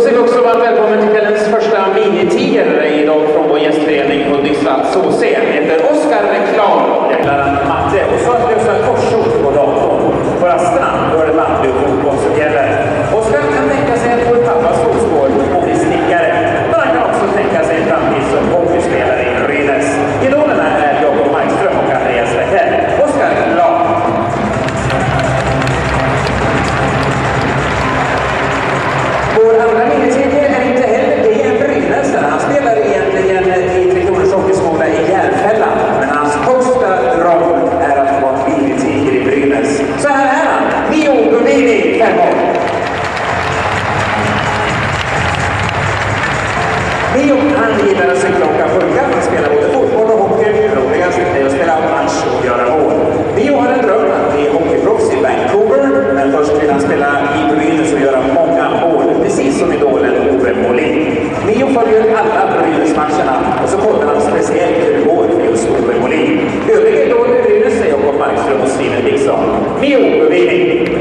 säger vi också varmt välkommen till kvällens första minitiger idag från vår gästförening Hudiksvall HC. Heter Oskar Reklam, jäklaren Matte. Och så att lösa korsord på datorn. På rasterna, då är det bandy och fotboll som gäller. Oskar kan tänka sig att få pappas fotspår och bli snickare. Men han kan också tänka sig en framtid som hockeyspelare i Brynäs. Idolerna är Jakob Markström och Andreas Rekell. Oskar Reklam. Vår andra minitiger är inte heller det en Brynäs. Han spelar egentligen i Tre Kronors hockeyskola i Järfälla. Men hans högsta dröm är att vara minitiger i Brynäs. Så här är han, Mio Gumini, 5 år. Mio, han gillar att cykla och pulka. Han spelar både fotboll och hockey. Roligast är att spela match och göra mål. Mio har en dröm att bli hockeyproffs i Vancouver. Men först vill han spela i Brynäs och göra många mål. Precis som idolen Ove Molin. Mio följer alla Brynäs-matcherna och så kollar han speciellt hur det går för just Ove Molin. Övriga idoler i Brynäs är Jakob Markström och Steven Dixon. Mio Gumini.